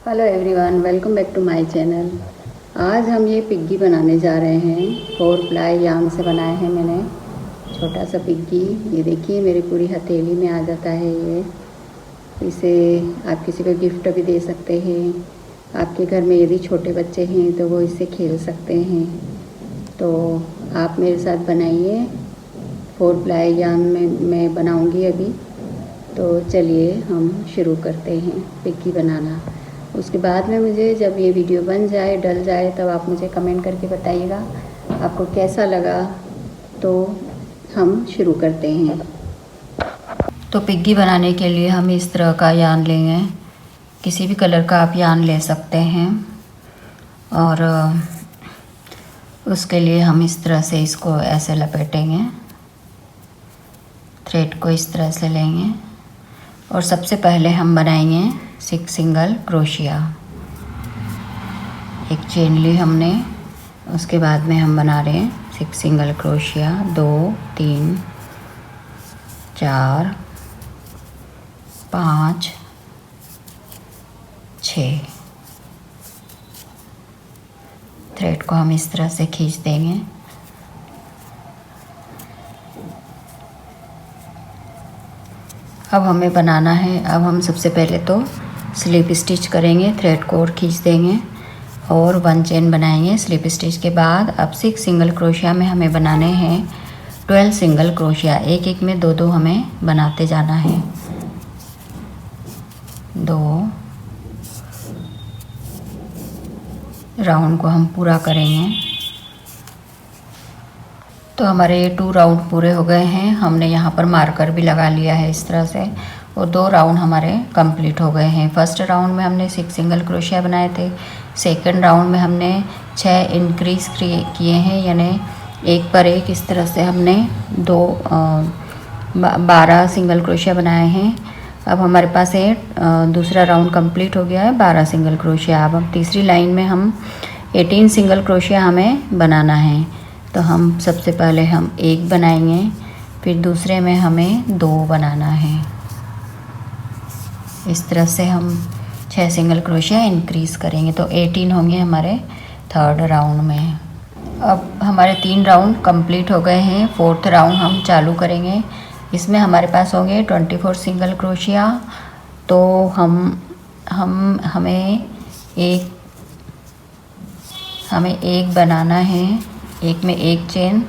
Hello everyone, welcome back to my channel. आज हम ये पिग्गी बनाने जा रहे हैं। 4 प्लाई यार्न से बनाए हैं मैंने छोटा सा पिग्गी। ये देखिए मेरी पूरी हथेली में आ जाता है ये। इसे आप किसी को गिफ्ट भी दे सकते हैं। आपके घर में यदि छोटे बच्चे हैं तो वो इससे खेल सकते हैं। तो आप मेरे साथ बनाइए। 4 प्लाई यार्न में मैं बनाऊंगी अभी। तो चलिए हम शुरू करते हैं पिग्गी बनाना। उसके बाद में मुझे जब ये वीडियो बन जाए, डल जाए, तब आप मुझे कमेंट करके बताइएगा आपको कैसा लगा। तो हम शुरू करते हैं। तो पिग्गी बनाने के लिए हम इस तरह का यार्न लेंगे। किसी भी कलर का आप यार्न ले सकते हैं। और उसके लिए हम इस तरह से इसको ऐसे लपेटेंगे। थ्रेड को इस तरह से लेंगे और सबसे पहले हम बनाएंगे 6 सिंगल क्रोशिया। एक चेन ली हमने, उसके बाद में हम बना रहे हैं 6 सिंगल क्रोशिया। 2 3 4 5 6। थ्रेड को हम इस तरह से खींच देंगे। अब हमें बनाना है, अब हम सबसे पहले तो स्लिप स्टिच करेंगे। थ्रेड को और खींच देंगे और 1 चेन बनाएंगे। स्लिप स्टिच के बाद अब 6 सिंगल क्रोशिया में हमें बनाने हैं 12 सिंगल क्रोशिया। एक एक में 2 2 हमें बनाते जाना है। 2 राउंड को हम पूरा करेंगे। तो हमारे 2 राउंड पूरे हो गए हैं। हमने यहाँ पर मार्कर भी लगा लिया है इस तरह से, और 2 राउंड हमारे कंप्लीट हो गए हैं। फर्स्ट राउंड में हमने 6 सिंगल क्रोशिया बनाए थे। सेकंड राउंड में हमने 6 इंक्रीज किए हैं, यानी एक पर एक इस तरह से हमने 12 सिंगल क्रोशिया बनाए हैं। अब हमारे पास दूसरा राउंड कंप्लीट हो गया है 12 सिंगल क्रोशिया। अब हम तीसरी लाइन में हम 18 सिंगल क्रोशिया हमें बनाना है। तो हम सबसे पहले हम 1 बनाएंगे, फिर दूसरे में हमें 2 बनाना है। इस तरह से हम 6 सिंगल क्रोशिया इंक्रीज़ करेंगे तो 18 होंगे हमारे थर्ड राउंड में। अब हमारे 3 राउंड कंप्लीट हो गए हैं। फोर्थ राउंड हम चालू करेंगे। इसमें हमारे पास होंगे 24 सिंगल क्रोशिया। तो हमें एक बनाना है। एक में 1 चेन,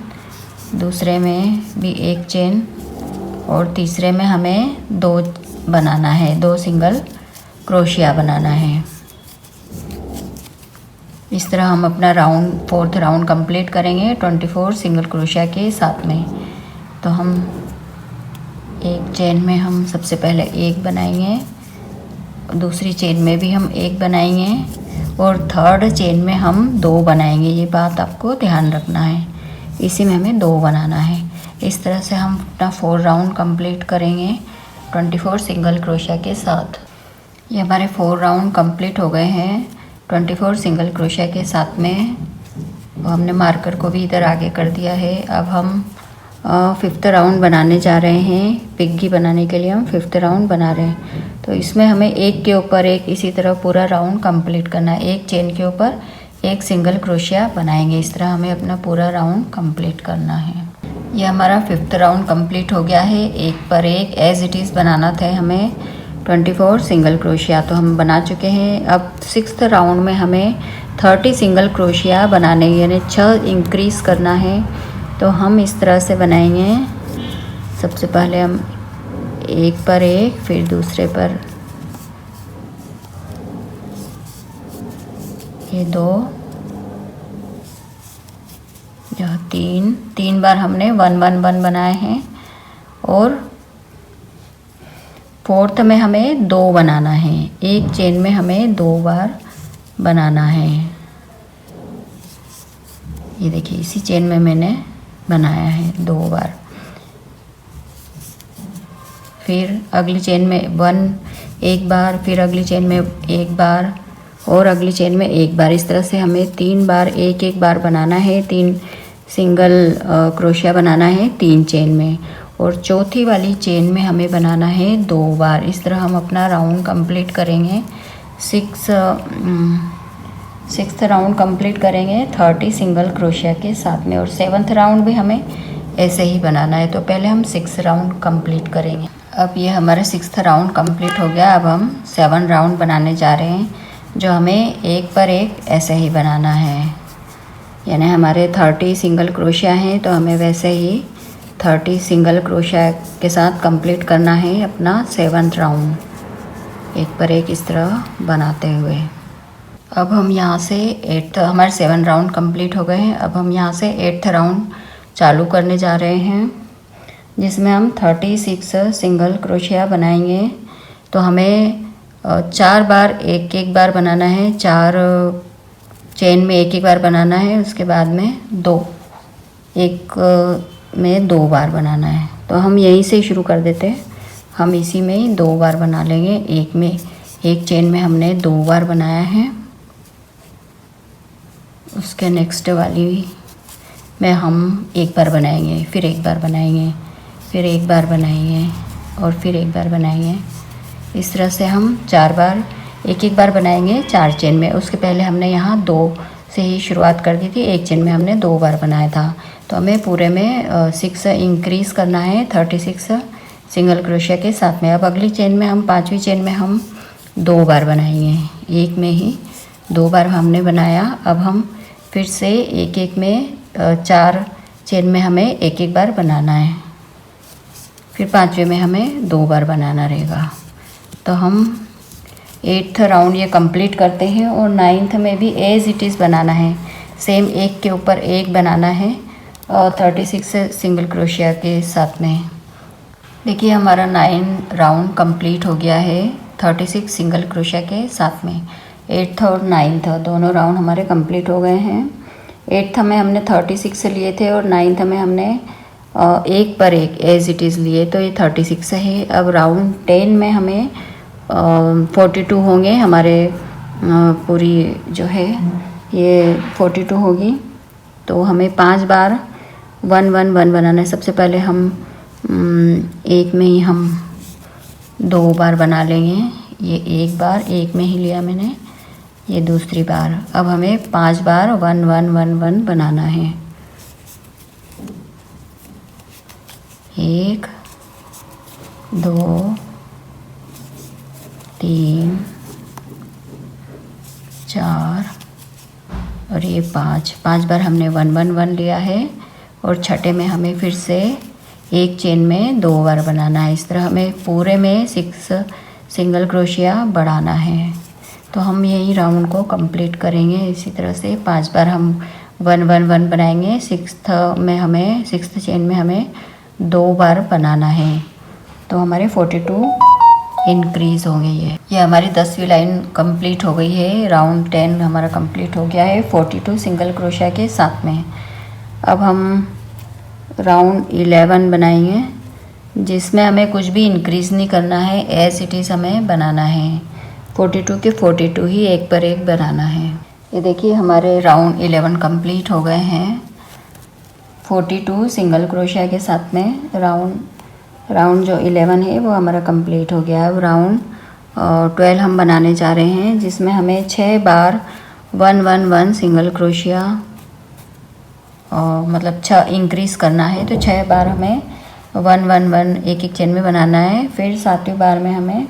दूसरे में भी 1 चेन, और तीसरे में हमें 2 बनाना है। 2 सिंगल क्रोशिया बनाना है। इस तरह हम अपना फोर्थ राउंड कंप्लीट करेंगे 24 सिंगल क्रोशिया के साथ में। तो हम एक चेन में हम सबसे पहले 1 बनाएंगे, दूसरी चेन में भी हम 1 बनाएंगे, और थर्ड चेन में हम 2 बनाएंगे। ये बात आपको ध्यान रखना है, इसी में हमें 2 बनाना है। इस तरह से हम अपना 4 राउंड कंप्लीट करेंगे 24 सिंगल क्रोशिया के साथ। ये हमारे 4 राउंड कंप्लीट हो गए हैं 24 सिंगल क्रोशिया के साथ में। हमने मार्कर को भी इधर आगे कर दिया है। अब हम 5th राउंड बनाने जा रहे हैं। पिग्गी बनाने के लिए हम 5th राउंड बना रहे हैं। तो इसमें हमें एक के ऊपर एक इसी तरह पूरा राउंड कंप्लीट करना है। 1 चेन के ऊपर 1 सिंगल क्रोशिया बनाएंगे। इस तरह हमें अपना पूरा राउंड कंप्लीट करना है। यह हमारा 5th राउंड कंप्लीट हो गया है। एक पर एक एज इट इज़ बनाना था हमें 24 सिंगल क्रोशिया, तो हम बना चुके हैं। अब 6th राउंड में हमें 30 सिंगल क्रोशिया बनाने, यानी 6 इंक्रीज़ करना है। तो हम इस तरह से बनाएंगे। सबसे पहले हम एक पर एक, फिर दूसरे पर ये 2, यह 3 बार हमने 1 1 1 बनाए हैं। और फोर्थ में हमें 2 बनाना है। एक चेन में हमें 2 बार बनाना है। ये देखिए इसी चेन में मैंने बनाया है 2 बार। फिर अगली चेन में 1 बार, फिर अगली चेन में 1 बार, और अगली चेन में 1 बार। इस तरह से हमें 3 बार 1 बार बनाना है। 3 सिंगल क्रोशिया बनाना है 3 चेन में, और चौथी वाली चेन में हमें बनाना है 2 बार। इस तरह हम अपना राउंड कंप्लीट करेंगे सिक्स्थ राउंड कंप्लीट करेंगे 30 सिंगल क्रोशिया के साथ में, और 7th राउंड भी हमें ऐसे ही बनाना है। तो पहले हम 6 राउंड कंप्लीट करेंगे। अब ये हमारा 6th राउंड कंप्लीट हो गया। अब हम 7 राउंड बनाने जा रहे हैं, जो हमें एक पर एक ऐसे ही बनाना है। यानी हमारे 30 सिंगल क्रोशिया हैं, तो हमें वैसे ही 30 सिंगल क्रोशिया के साथ कंप्लीट करना है अपना 7th राउंड, एक पर एक इस तरह बनाते हुए। अब हम यहाँ से 8th, हमारे 7 राउंड कंप्लीट हो गए हैं। अब हम यहाँ से 8th राउंड चालू करने जा रहे हैं, जिसमें हम 36 सिंगल क्रोशिया बनाएंगे। तो हमें 4 बार एक बार बनाना है, 4 चेन में एक बार बनाना है, उसके बाद में 2 में 2 बार बनाना है। तो हम यहीं से शुरू कर देते हैं। हम इसी में ही 2 बार बना लेंगे। एक चेन में हमने 2 बार बनाया है, उसके नेक्स्ट वाली में हम 1 बार बनाएंगे, फिर 1 बार बनाएंगे, फिर 1 बार बनाएंगे और फिर 1 बार बनाएंगे। इस तरह से हम 4 बार एक बार बनाएंगे 4 चेन में। उसके पहले हमने यहाँ 2 से ही शुरुआत कर दी थी, एक चेन में हमने 2 बार बनाया था। तो हमें पूरे में 6 इंक्रीज़ करना है 36 सिंगल क्रोशिया के साथ में। अब अगली चेन में हम 5वीं चेन में हम 2 बार बनाएंगे, एक में ही 2 बार हमने बनाया। अब हम फिर से एक में 4 चेन में हमें एक बार बनाना है, फिर 5वें में हमें 2 बार बनाना रहेगा। तो हम 8th राउंड ये कंप्लीट करते हैं, और 9th में भी एज इट इज़ बनाना है, सेम एक के ऊपर एक बनाना है और 36 सिंगल क्रोशिया के साथ में। देखिए हमारा 9 राउंड कंप्लीट हो गया है 36 सिंगल क्रोशिया के साथ में। 8th और 9th दोनों राउंड हमारे कंप्लीट हो गए हैं। 8th में हमने 36 लिए थे और 9th में हमने एक पर एक एज इट इज़ लिए, तो ये 36 है। अब राउंड 10 में हमें 42 होंगे हमारे, पूरी जो है ये 42 होगी। तो हमें 5 बार 1 1 1 बनाना है। सबसे पहले हम एक में ही हम 2 बार बना लेंगे। ये एक बार एक में ही लिया मैंने, ये दूसरी बार। अब हमें 5 बार 1 1 1 1 बनाना है। 1 2 3 4 और ये 5 बार हमने 1 1 1 लिया है, और छठे में हमें फिर से एक चेन में 2 बार बनाना है। इस तरह हमें पूरे में 6 सिंगल क्रोशिया बढ़ाना है। तो हम यही राउंड को कंप्लीट करेंगे इसी तरह से। 5 बार हम 1 1 1 बनाएंगे। 6th चेन में हमें 2 बार बनाना है। तो हमारे 42 इंक्रीज़ होंगे। ये हमारी 10वीं लाइन कंप्लीट हो गई है। राउंड 10 हमारा कंप्लीट हो गया है 42 सिंगल क्रोशिया के साथ में। अब हम राउंड 11 बनाएंगे, जिसमें हमें कुछ भी इंक्रीज़ नहीं करना है, एज इट इज़ हमें बनाना है। 42 के 42 ही एक पर एक बनाना है। ये देखिए हमारे राउंड 11 कंप्लीट हो गए हैं 42 सिंगल क्रोशिया के साथ में। राउंड जो 11 है वो हमारा कंप्लीट हो गया है। अब राउंड 12 हम बनाने जा रहे हैं, जिसमें हमें 6 बार 1 1 1 सिंगल क्रोशिया मतलब 6 इंक्रीज़ करना है। तो 6 बार हमें 1 1 1 एक चेन में बनाना है। फिर 7वीं बार में हमें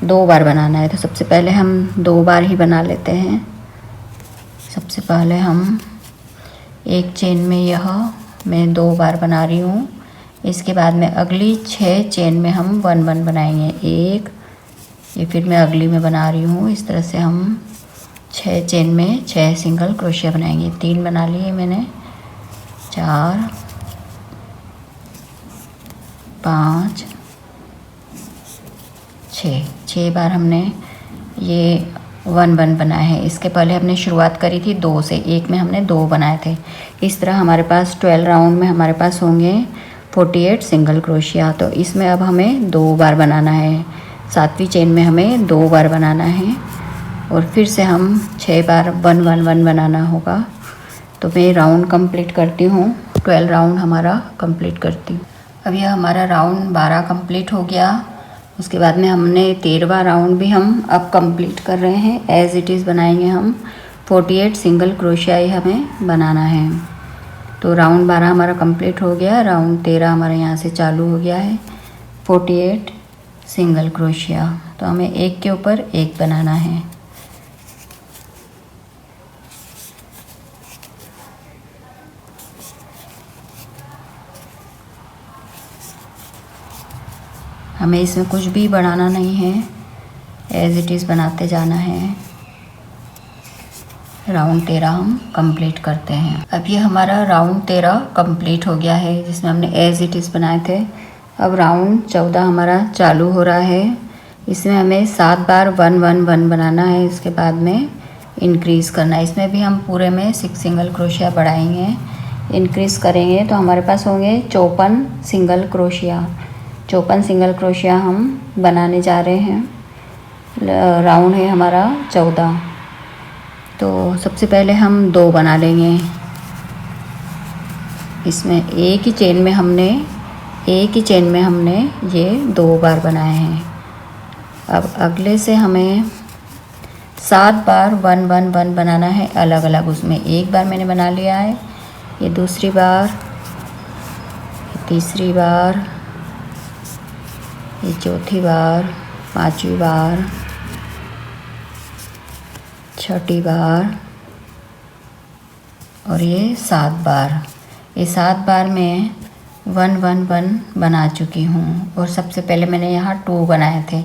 2 बार बनाना है। तो सबसे पहले हम 2 बार ही बना लेते हैं। सबसे पहले हम एक चेन में मैं 2 बार बना रही हूँ। इसके बाद में अगली 6 चेन में हम 1 1 बनाएंगे। ये फिर मैं अगली में बना रही हूँ। इस तरह से हम 6 चेन में 6 सिंगल क्रोशिया बनाएंगे। 3 बना लिए मैंने, 4 5 6 बार हमने ये 1 1 बनाए हैं। इसके पहले हमने शुरुआत करी थी 2 से, एक में हमने 2 बनाए थे। इस तरह हमारे पास 12 राउंड में हमारे पास होंगे 48 सिंगल क्रोशिया। तो इसमें अब हमें 2 बार बनाना है। 7वीं चेन में हमें 2 बार बनाना है, और फिर से हम 6 बार 1 1 1 बनाना होगा। तो मैं राउंड कंप्लीट करती हूँ, 12 राउंड हमारा कंप्लीट करती हूँ। अब यह हमारा राउंड 12 कंप्लीट हो गया। उसके बाद में हमने 13वां राउंड भी हम अब कंप्लीट कर रहे हैं। एज इट इज़ बनाएंगे हम 48 सिंगल क्रोशिया ही हमें बनाना है। तो राउंड 12 हमारा कंप्लीट हो गया, राउंड 13 हमारे यहाँ से चालू हो गया है। 48 सिंगल क्रोशिया, तो हमें एक के ऊपर एक बनाना है। हमें इसमें कुछ भी बढ़ाना नहीं है, एज इट इज़ बनाते जाना है। राउंड 13 हम कंप्लीट करते हैं। अब ये हमारा राउंड 13 कंप्लीट हो गया है, जिसमें हमने एज इट इज़ बनाए थे। अब राउंड 14 हमारा चालू हो रहा है। इसमें हमें 7 बार 1 1 1 बनाना है, इसके बाद में इंक्रीज़ करना है। इसमें भी हम पूरे में 6 सिंगल क्रोशिया बढ़ाएंगे, इंक्रीज़ करेंगे तो हमारे पास होंगे 54 सिंगल क्रोशिया। 54 सिंगल क्रोशिया हम बनाने जा रहे हैं। राउंड है हमारा 14। तो सबसे पहले हम 2 बना लेंगे। इसमें एक ही चेन में हमने ये 2 बार बनाए हैं। अब अगले से हमें 7 बार 1 1 1 बनाना है अलग अलग। उसमें एक बार मैंने बना लिया है, ये दूसरी बार, ये तीसरी बार, ये चौथी बार, पांचवी बार, छठी बार और ये 7 बार। ये 7 बार मैं 1 1 1 बना चुकी हूँ। और सबसे पहले मैंने यहाँ 2 बनाए थे,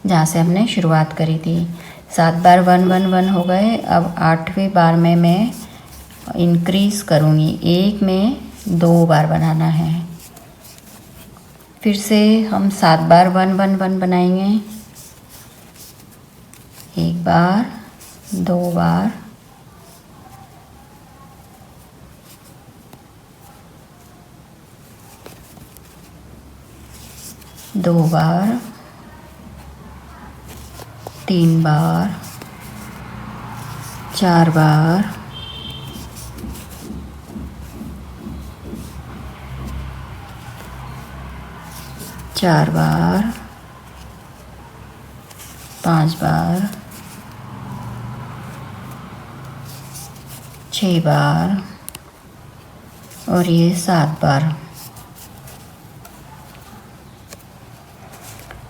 जहाँ से हमने शुरुआत करी थी। 7 बार 1 1 1 हो गए। अब 8वीं बार में मैं इंक्रीज़ करूँगी, एक में 2 बार बनाना है। फिर से हम 7 बार 1 1 1 बनाएंगे, एक बार, 2 बार, दो बार, 3 बार, 4 बार, 4 बार, 5 बार, 6 बार और ये 7 बार।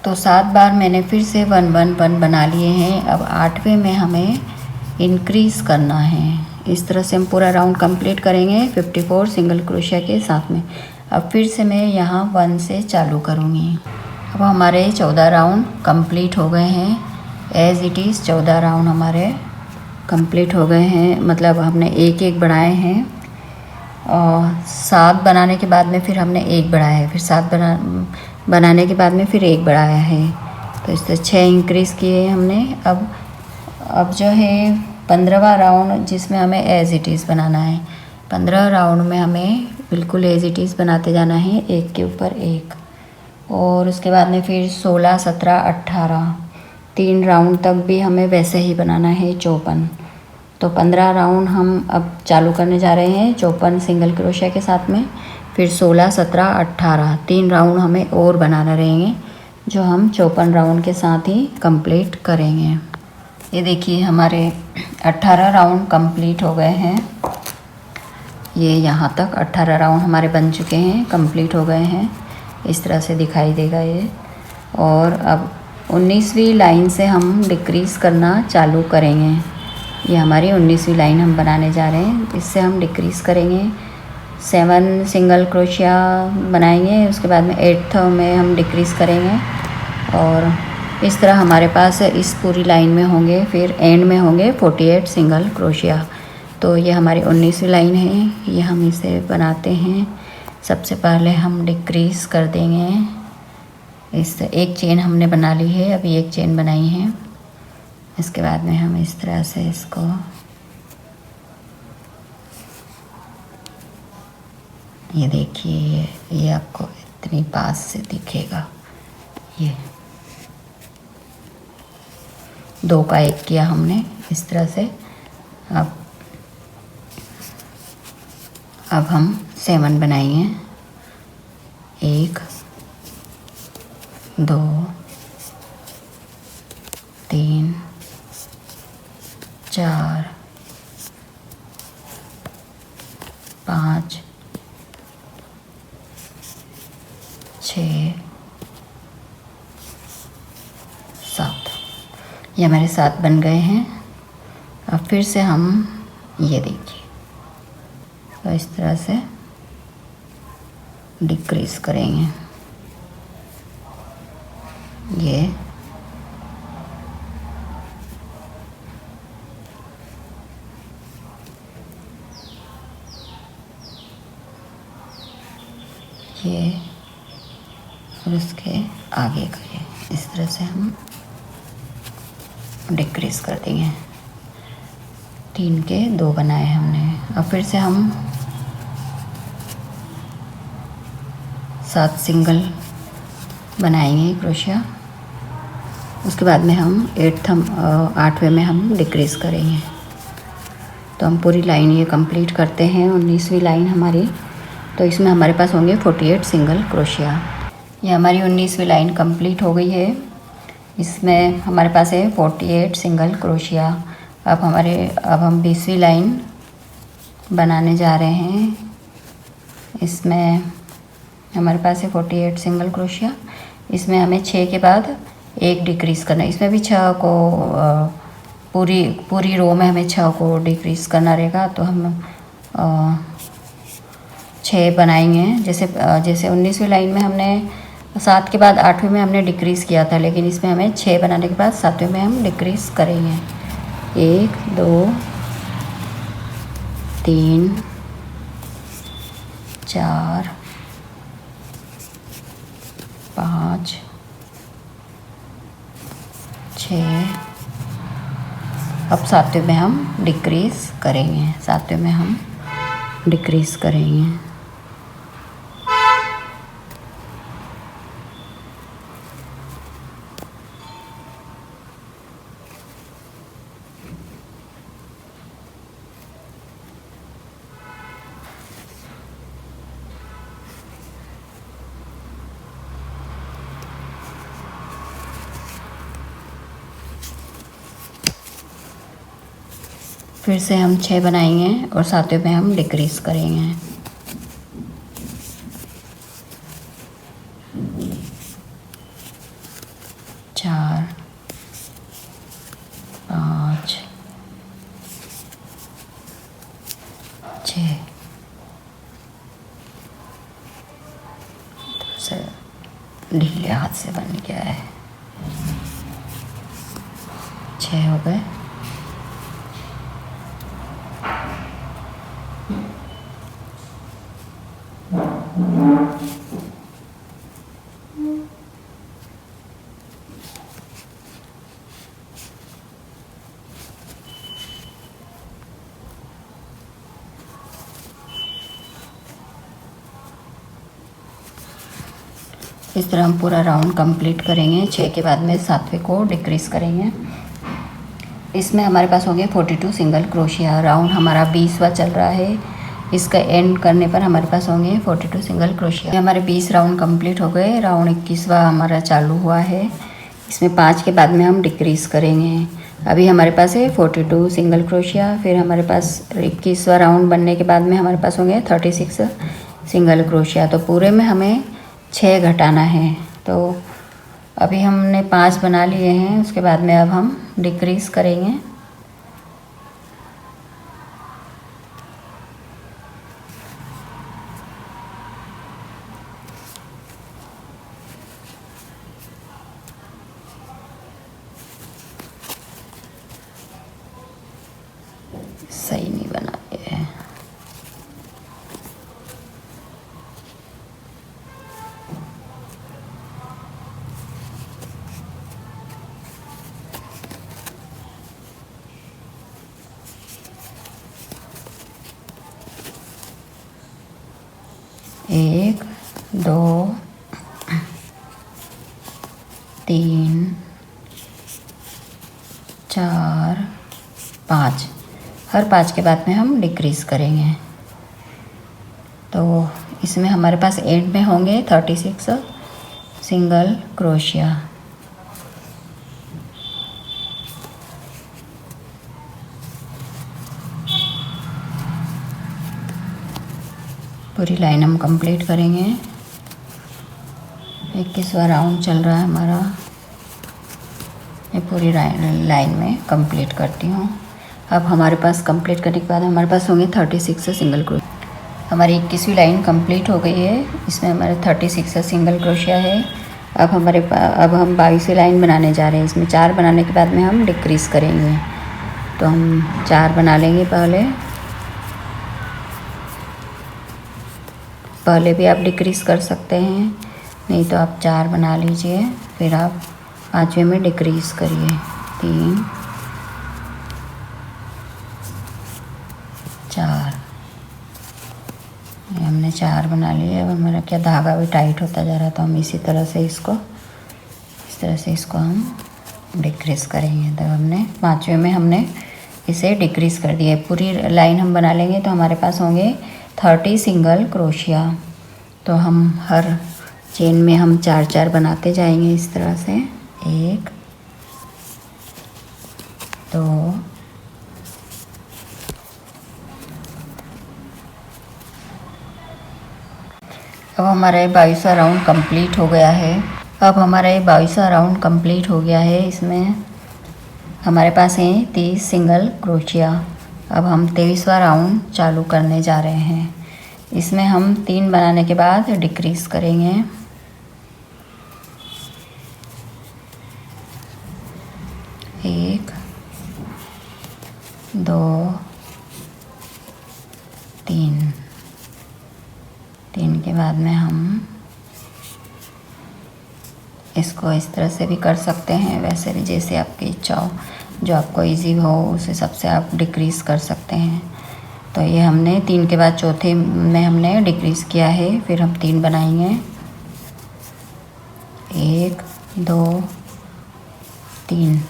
तो 7 बार मैंने फिर से 1 1 1 बना लिए हैं। अब 8वें में हमें इंक्रीज़ करना है। इस तरह से हम पूरा राउंड कंप्लीट करेंगे 54 सिंगल क्रोशिया के साथ में। अब फिर से मैं यहाँ 1 से चालू करूँगी। अब हमारे 14 राउंड कंप्लीट हो गए हैं। एज इट इज़ 14 राउंड हमारे कंप्लीट हो गए हैं, मतलब हमने एक एक बढ़ाए हैं। और 7 बनाने के बाद में फिर हमने एक बढ़ाया है, फिर 7 बनाने के बाद में फिर एक बढ़ाया है। तो इस तरह 6 इंक्रीज़ किए हमने। अब जो है 15वां राउंड, जिसमें हमें एज इट इज़ बनाना है। 15 राउंड में हमें बिल्कुल एज इट इज़ बनाते जाना है, एक के ऊपर एक। और उसके बाद में फिर 16 17 18 3 राउंड तक भी हमें वैसे ही बनाना है 54। तो 15 राउंड हम अब चालू करने जा रहे हैं 54 सिंगल क्रोशिया के साथ में। फिर 16 17 18 3 राउंड हमें और बनाना रहेंगे, जो हम 54 राउंड के साथ ही कंप्लीट करेंगे। ये देखिए हमारे 18 राउंड कंप्लीट हो गए हैं। ये यहाँ तक 18 राउंड हमारे बन चुके हैं, कंप्लीट हो गए हैं। इस तरह से दिखाई देगा ये। और अब 19वीं लाइन से हम डिक्रीज़ करना चालू करेंगे। ये हमारी 19वीं लाइन हम बनाने जा रहे हैं। इससे हम डिक्रीज़ करेंगे, 7 सिंगल क्रोशिया बनाएंगे। उसके बाद में 8th में हम डिक्रीज़ करेंगे। और इस तरह हमारे पास इस पूरी लाइन में होंगे, फिर एंड में होंगे 48 सिंगल क्रोशिया। तो ये हमारी 19वीं लाइन है, ये हम इसे बनाते हैं। सबसे पहले हम डिक्रीज़ कर देंगे। इस एक चेन हमने बना ली है, अभी एक चेन बनाई है। इसके बाद में हम इस तरह से इसको ये देखिए, ये आपको इतनी पास से दिखेगा। ये 2 का 1 किया हमने इस तरह से। अब हम 7 बनाएंगे, 1 2 3 4 5 6 7। ये हमारे 7 बन गए हैं। अब फिर से हम ये देखिए तो इस तरह से डिक्रीज करेंगे। ये और उसके आगे का ये इस तरह से हम डिक्रीज कर देंगे। 3 के 2 बनाए हमने। अब फिर से हम 7 सिंगल बनाएंगे क्रोशिया। उसके बाद में हम 8वें में हम डिक्रीज करेंगे। तो हम पूरी लाइन ये कंप्लीट करते हैं। 19वीं लाइन हमारी, तो इसमें हमारे पास होंगे 48 सिंगल क्रोशिया। ये हमारी 19वीं लाइन कंप्लीट हो गई है। इसमें हमारे पास है 48 सिंगल क्रोशिया। अब हम 20वीं लाइन बनाने जा रहे हैं। इसमें हमारे पास है 48 सिंगल क्रोशिया। इसमें हमें 6 के बाद 1 डिक्रीज़ करना है। इसमें भी 6 को पूरी रो में हमें 6 को डिक्रीज़ करना रहेगा। तो हम 6 बनाएंगे। जैसे 19वीं लाइन में हमने 7 के बाद 8वें में हमने डिक्रीज़ किया था, लेकिन इसमें हमें 6 बनाने के बाद 7वें में हम डिक्रीज़ करेंगे। 1 2 3 4 5 6। अब 7वें में हम डिक्रीज़ करेंगे। 7वें में हम डिक्रीज़ करेंगे। फिर से हम 6 बनाएंगे और 7वें में हम डिक्रीज़ करेंगे। चार 5 6। तो से ढीले हाथ से बन गया है। 6 हो गए। इस तरह हम पूरा राउंड कंप्लीट करेंगे। 6 के बाद में 7वें को डिक्रीज़ करेंगे। इसमें हमारे पास हो गए 42 सिंगल क्रोशिया। राउंड हमारा 20वां चल रहा है। इसका एंड करने पर हमारे पास होंगे 42 सिंगल क्रोशिया। हमारे 20 राउंड कंप्लीट हो गए। राउंड 21वां हमारा चालू हुआ है। इसमें 5 के बाद में हम डिक्रीज़ करेंगे। अभी हमारे पास है 42 सिंगल क्रोशिया। फिर हमारे पास 21वां राउंड बनने के बाद में हमारे पास होंगे 36 सिंगल क्रोशिया। तो पूरे में हमें 6 घटाना है। तो अभी हमने 5 बना लिए हैं। उसके बाद में अब हम डिक्रीज़ करेंगे। सही नहीं बना ये है। एक 2 3 4 5। हर 5 के बाद में हम डिक्रीज़ करेंगे। तो इसमें हमारे पास एंड में होंगे 36 सिंगल क्रोशिया। पूरी लाइन हम कंप्लीट करेंगे। 21वां राउंड चल रहा है हमारा। ये पूरी लाइन में कंप्लीट करती हूँ। अब हमारे पास कंप्लीट करने के बाद हमारे पास होंगे 36 सिंगल क्रोशिया। हमारी 21वीं लाइन कंप्लीट हो गई है। इसमें हमारे 36 सिंगल क्रोशिया है। अब हम 22वीं लाइन बनाने जा रहे हैं। इसमें 4 बनाने के बाद में हम डिक्रीज़ करेंगे। तो हम 4 बना लेंगे। पहले भी आप डिक्रीज़ कर सकते हैं, नहीं तो आप 4 बना लीजिए। फिर आप 5वें में डिक्रीज़ करिए। 3 4 ये हमने 4 बना लिए। अब हमारा क्या धागा भी टाइट होता जा रहा है, तो हम इस तरह से इसको हम डिक्रीज़ करेंगे। तो हमने 5वें में हमने इसे डिक्रीज़ कर दिया है। पूरी लाइन हम बना लेंगे तो हमारे पास होंगे 30 सिंगल क्रोशिया। तो हम हर चेन में हम 4 बनाते जाएंगे इस तरह से। 1 2 अब हमारा 22वां राउंड कंप्लीट हो गया है। इसमें हमारे पास हैं 30 सिंगल क्रोशिया। अब हम 23वां राउंड चालू करने जा रहे हैं। इसमें हम 3 बनाने के बाद डिक्रीज़ करेंगे। 1 2 3 3 के बाद में हम इसको इस तरह से भी कर सकते हैं, वैसे भी जैसे आपकी इच्छा हो, जो आपको इजी हो उस हिसाब से आप डिक्रीज़ कर सकते हैं। तो ये हमने 3 के बाद चौथे में हमने डिक्रीज़ किया है। फिर हम 3 बनाएंगे। 1 2 3।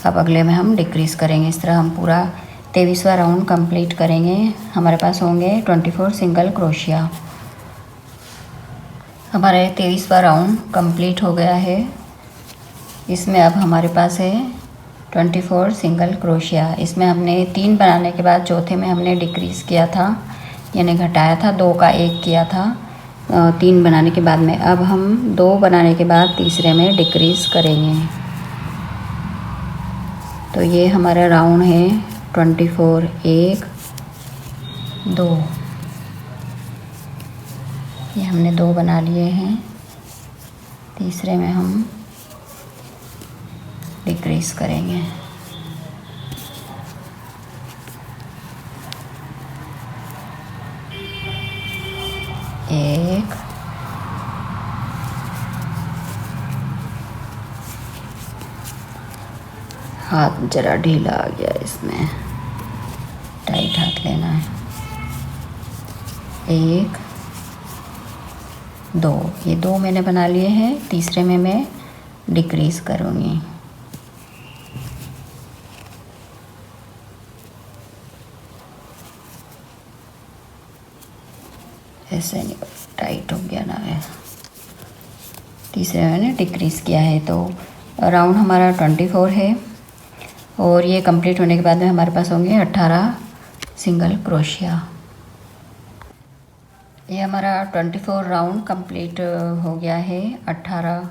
अब अगले में हम डिक्रीज़ करेंगे। इस तरह हम पूरा 23वां राउंड कंप्लीट करेंगे। हमारे पास होंगे 24 सिंगल क्रोशिया। हमारे 23वां राउंड कंप्लीट हो गया है। इसमें अब हमारे पास है 24 सिंगल क्रोशिया। इसमें हमने 3 बनाने के बाद चौथे में हमने डिक्रीज़ किया था, यानी घटाया था। 2 का 1 किया था 3 बनाने के बाद में। अब हम 2 बनाने के बाद तीसरे में डिक्रीज़ करेंगे। तो ये हमारा राउंड है 24। 1 2 ये हमने 2 बना लिए हैं। तीसरे में हम डिक्रीज़ करेंगे। एक हाथ जरा ढीला आ गया, इसमें टाइट हाथ लेना है। 1 2 ये 2 मैंने बना लिए हैं। तीसरे में मैं डिक्रीज़ करूँगी। ऐसे नहीं, टाइट हो गया ना है। तीसरे में मैंने डिक्रीज़ किया है। तो राउंड हमारा 24 है। और ये कंप्लीट होने के बाद में हमारे पास होंगे 18 सिंगल क्रोशिया। ये हमारा 24 राउंड कंप्लीट हो गया है। 18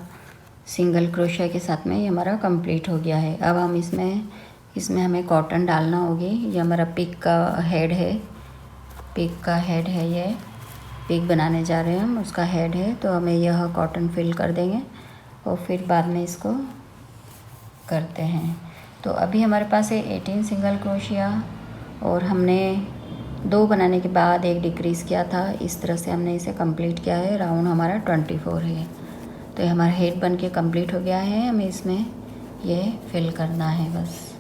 सिंगल क्रोशिया के साथ में ये हमारा कंप्लीट हो गया है। अब हम इसमें हमें कॉटन डालना होगी। ये हमारा पिक का हेड है। ये पिक बनाने जा रहे हैं हम, उसका हेड है। तो हमें यह कॉटन फिल कर देंगे और फिर बाद में इसको करते हैं। तो अभी हमारे पास है 18 सिंगल क्रोशिया और हमने 2 बनाने के बाद 1 डिक्रीज़ किया था। इस तरह से हमने इसे कंप्लीट किया है। राउंड हमारा 24 है। तो ये हमारा हेड बन के कंप्लीट हो गया है। हमें इसमें ये फिल करना है बस।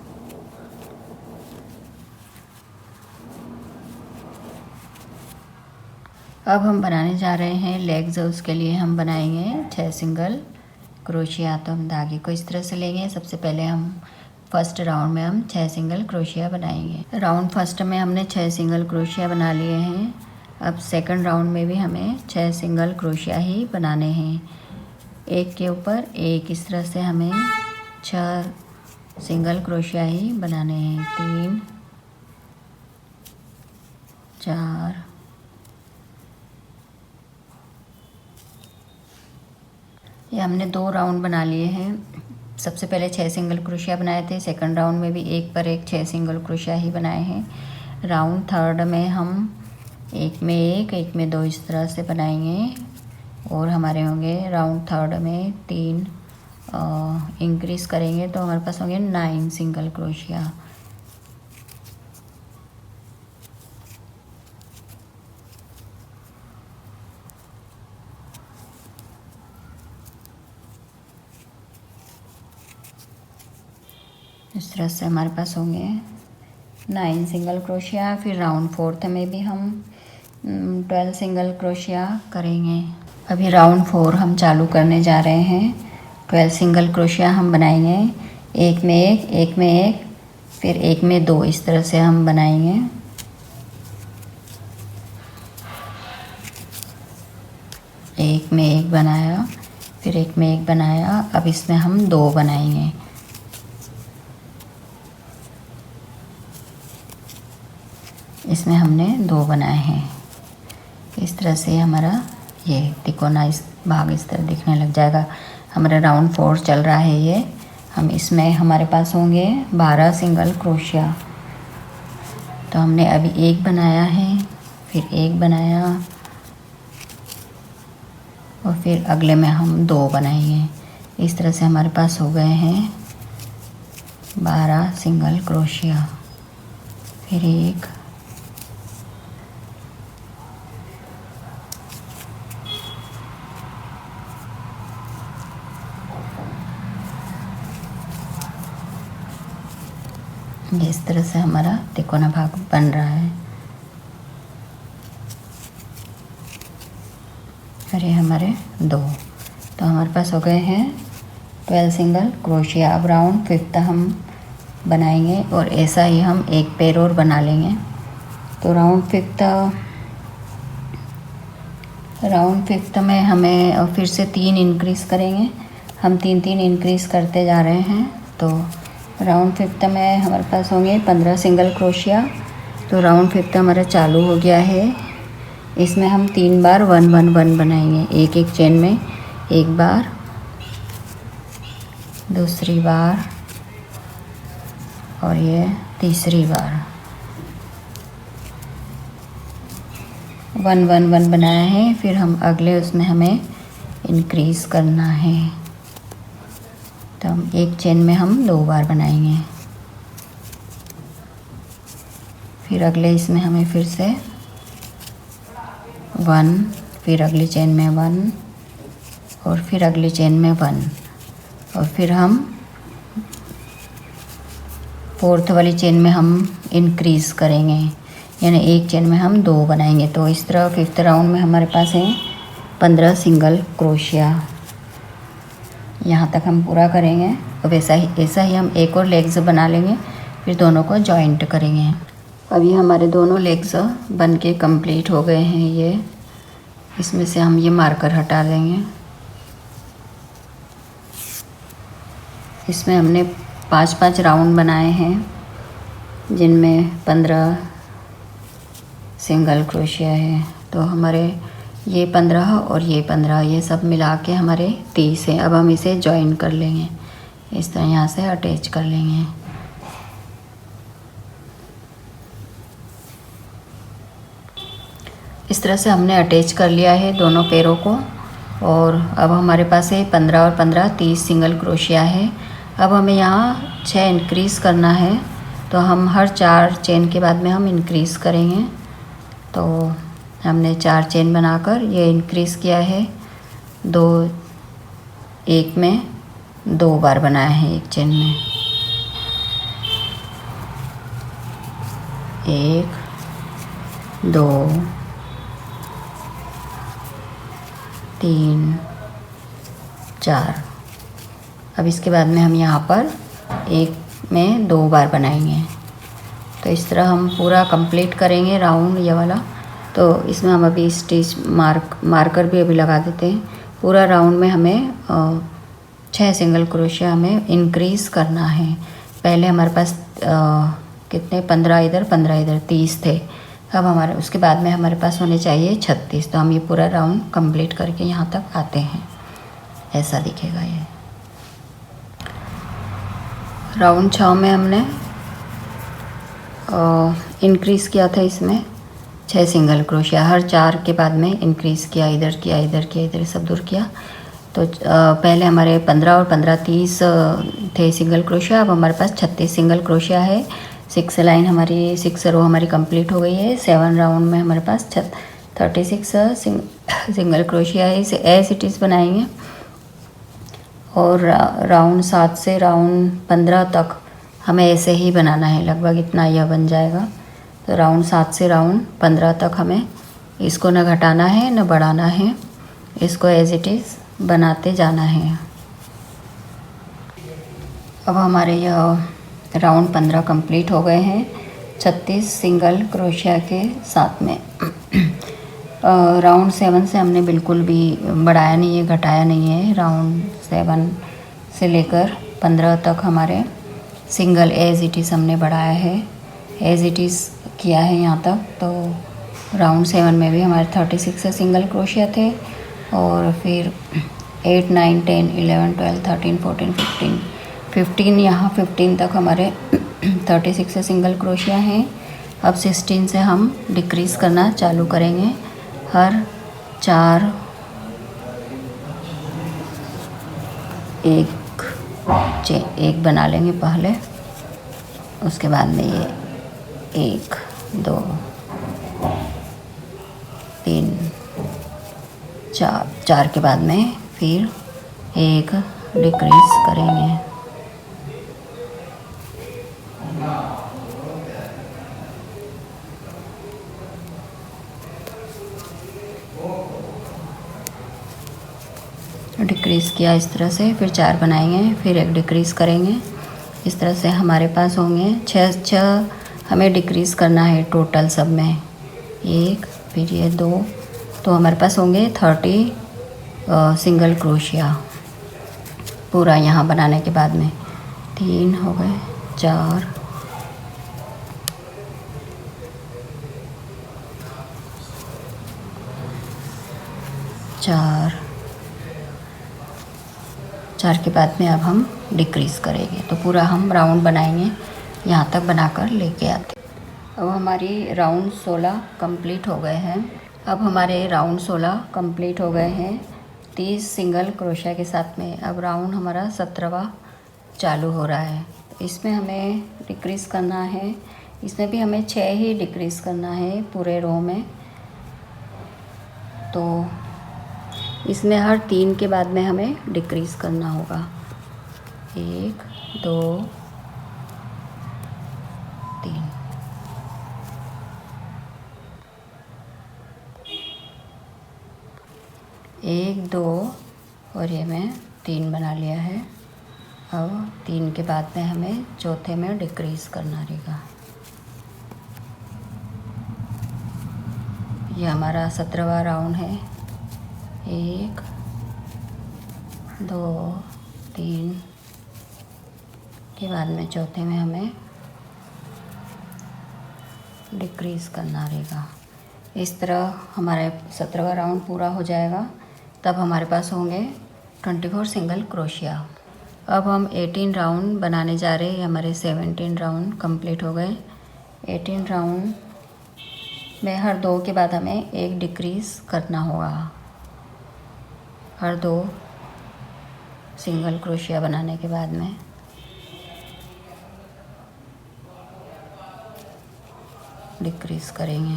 अब हम बनाने जा रहे हैं लेग्स। उसके लिए हम बनाएंगे 6 सिंगल क्रोशिया। तो हम धागे को इस तरह से लेंगे। सबसे पहले हम फर्स्ट राउंड में हम 6 सिंगल क्रोशिया बनाएंगे। राउंड फर्स्ट में हमने 6 सिंगल क्रोशिया बना लिए हैं। अब सेकंड राउंड में भी हमें 6 सिंगल क्रोशिया ही बनाने हैं, एक के ऊपर एक। इस तरह से हमें 6 सिंगल क्रोशिया ही बनाने हैं। 3 4 ये हमने 2 राउंड बना लिए हैं। सबसे पहले 6 सिंगल क्रोशिया बनाए थे, सेकंड राउंड में भी एक पर एक 6 सिंगल क्रोशिया ही बनाए हैं। राउंड थर्ड में हम एक में एक में 2 इस तरह से बनाएंगे और हमारे होंगे राउंड थर्ड में 3 इंक्रीज़ करेंगे तो हमारे पास होंगे 9 सिंगल क्रोशिया। इस तरह से हमारे पास होंगे 9 सिंगल क्रोशिया। फिर राउंड फोर्थ में भी हम 12 सिंगल क्रोशिया करेंगे। अभी राउंड 4 हम चालू करने जा रहे हैं। 12 सिंगल क्रोशिया हम बनाएंगे, एक में एक में एक, फिर एक में 2 इस तरह से हम बनाएंगे। एक में एक बनाया, फिर एक में एक बनाया। अब इसमें हम 2 बनाएंगे। इसमें हमने 2 बनाए हैं। इस तरह से हमारा ये तिकोना इस भाग इस तरह दिखने लग जाएगा। हमारा राउंड 4 चल रहा है ये। हम इसमें हमारे पास होंगे 12 सिंगल क्रोशिया। तो हमने अभी एक बनाया है, फिर एक बनाया और फिर अगले में हम 2 बनाएंगे। इस तरह से हमारे पास हो गए हैं 12 सिंगल क्रोशिया। फिर एक, इस तरह से हमारा तिकोना भाग बन रहा है। और ये हमारे 2, तो हमारे पास हो गए हैं 12 सिंगल क्रोशिया। अब राउंड 5 हम बनाएंगे और ऐसा ही हम एक पेयर और बना लेंगे। तो राउंड 5 में हमें फिर से 3 इंक्रीज़ करेंगे। हम 3 इंक्रीज़ करते जा रहे हैं। तो राउंड 5 में हमारे पास होंगे 15 सिंगल क्रोशिया। तो राउंड 5 हमारा चालू हो गया है। इसमें हम 3 बार 1 1 1 बनाएंगे, एक एक चेन में, एक बार, दूसरी बार और ये तीसरी बार। 1 1 1 बनाया है। फिर हम अगले उसमें हमें इंक्रीज़ करना है। तो हम एक चेन में हम 2 बार बनाएंगे। फिर अगले इसमें हमें फिर से 1, फिर अगली चेन में 1 और फिर अगली चेन में 1 और फिर हम 4th वाली चेन में हम इंक्रीज़ करेंगे, यानी एक चेन में हम 2 बनाएंगे। तो इस तरह 5th राउंड में हमारे पास है 15 सिंगल क्रोशिया। यहाँ तक हम पूरा करेंगे और ऐसा ही हम एक और लेग्स बना लेंगे, फिर दोनों को जॉइंट करेंगे। अभी हमारे दोनों लेग्स बन के कंप्लीट हो गए हैं। ये इसमें से हम ये मार्कर हटा देंगे। इसमें हमने 5 राउंड बनाए हैं जिनमें 15 सिंगल क्रोशिया है। तो हमारे ये 15 और ये 15, ये सब मिला के हमारे 30 है। अब हम इसे जॉइन कर लेंगे, इस तरह यहाँ से अटैच कर लेंगे। इस तरह से हमने अटैच कर लिया है दोनों पैरों को। और अब हमारे पास है 15 और 15 30 सिंगल क्रोशिया है। अब हमें यहाँ 6 इंक्रीज़ करना है। तो हम हर 4 चेन के बाद में हम इंक्रीज़ करेंगे। तो हमने 4 चेन बनाकर ये इंक्रीज़ किया है। 2 एक में 2 बार बनाया है एक चेन में, 1 2 3 4। अब इसके बाद में हम यहाँ पर एक में 2 बार बनाएंगे। तो इस तरह हम पूरा कंप्लीट करेंगे राउंड ये वाला। तो इसमें हम अभी स्टिच मार्कर भी अभी लगा देते हैं। पूरा राउंड में हमें 6 सिंगल क्रोशिया हमें इंक्रीज़ करना है। पहले हमारे पास कितने 15 इधर 30 थे। अब हमारे उसके बाद में हमारे पास होने चाहिए 36। तो हम ये पूरा राउंड कंप्लीट करके यहाँ तक आते हैं। ऐसा दिखेगा ये। राउंड 6 में हमने इंक्रीज़ किया था, इसमें 6 सिंगल क्रोशिया हर 4 के बाद में इंक्रीज़ किया, इधर किया, इधर किया, इधर सब दूर किया। तो पहले हमारे 15 और 15 30 थे सिंगल क्रोशिया, अब हमारे पास 36 सिंगल क्रोशिया है। 6 लाइन हमारी 6 रो हमारी कंप्लीट हो गई है। 7 राउंड में हमारे पास 36 सिंगल क्रोशिया है। इसे एज इट इज़ बनाएंगे और राउंड 7 से राउंड 15 तक हमें ऐसे ही बनाना है, लगभग इतना यह बन जाएगा। तो राउंड 7 से राउंड 15 तक हमें इसको न घटाना है न बढ़ाना है, इसको एज इट इज़ बनाते जाना है। अब हमारे यह राउंड 15 कंप्लीट हो गए हैं 36 सिंगल क्रोशिया के साथ में। राउंड 7 से हमने बिल्कुल भी बढ़ाया नहीं है, घटाया नहीं है। राउंड 7 से लेकर 15 तक हमारे सिंगल एज इट इज़ हमने बढ़ाया है, एज इट इज़ किया है यहाँ तक। तो राउंड 7 में भी हमारे 36 से सिंगल क्रोशिया थे और फिर 8 9 10 11 12 13 14 15 यहाँ 15 तक हमारे 36 से सिंगल क्रोशिया हैं। अब 16 से हम डिक्रीज़ करना चालू करेंगे। हर 4 एक बना लेंगे पहले, उसके बाद में ये 1 2 3 4 के बाद में फिर एक डिक्रीज़ करेंगे। डिक्रीज़ किया इस तरह से, फिर 4 बनाएंगे, फिर एक डिक्रीज़ करेंगे। इस तरह से हमारे पास होंगे 6 हमें डिक्रीज़ करना है टोटल सब में। 1 फिर ये 2, तो हमारे पास होंगे 30 सिंगल क्रोशिया पूरा यहाँ बनाने के बाद में। 3 हो गए, 4 के बाद में अब हम डिक्रीज़ करेंगे। तो पूरा हम राउंड बनाएंगे, यहाँ तक बनाकर लेके आते। अब हमारी राउंड 16 कंप्लीट हो गए हैं। अब हमारे राउंड 16 कंप्लीट हो गए हैं 30 सिंगल क्रोशिया के साथ में। अब राउंड हमारा 17वां चालू हो रहा है। इसमें हमें डिक्रीज़ करना है, इसमें भी हमें 6 ही डिक्रीज़ करना है पूरे रो में। तो इसमें हर 3 के बाद में हमें डिक्रीज़ करना होगा। 1 2 3 1 2 और ये मैं 3 बना लिया है। अब 3 के बाद में हमें चौथे में डिक्रीज़ करना रहेगा। ये हमारा 17वां राउंड है। 1 2 3 के बाद में चौथे में हमें डिक्रीज़ करना रहेगा। इस तरह हमारे 17वां राउंड पूरा हो जाएगा। तब हमारे पास होंगे 24 सिंगल क्रोशिया। अब हम 18 राउंड बनाने जा रहे हैं। हमारे 17 राउंड कंप्लीट हो गए। 18 राउंड में हर 2 के बाद हमें एक डिक्रीज़ करना होगा। हर 2 सिंगल क्रोशिया बनाने के बाद में डिक्रीज़ करेंगे।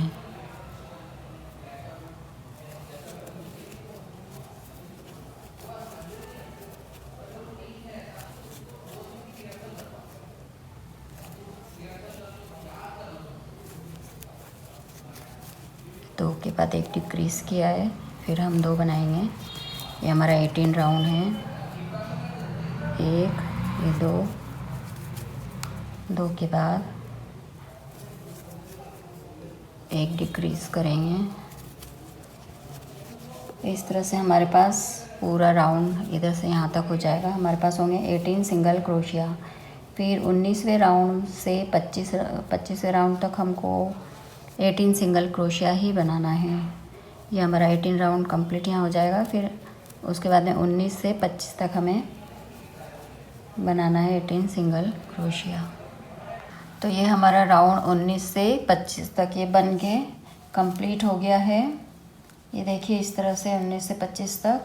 दो के बाद एक डिक्रीज़ किया है, फिर हम 2 बनाएंगे। ये हमारा 18 राउंड है। 1 ये 2 के बाद एक डिक्रीज़ करेंगे। इस तरह से हमारे पास पूरा राउंड इधर से यहाँ तक हो जाएगा। हमारे पास होंगे 18 सिंगल क्रोशिया। फिर 19वें राउंड से 25वें राउंड तक हमको 18 सिंगल क्रोशिया ही बनाना है। ये हमारा 18 राउंड कंप्लीट यहाँ हो जाएगा। फिर उसके बाद में 19 से 25 तक हमें बनाना है 18 सिंगल क्रोशिया। तो ये हमारा राउंड 19 से 25 तक ये बन के कंप्लीट हो गया है। ये देखिए इस तरह से 19 से 25 तक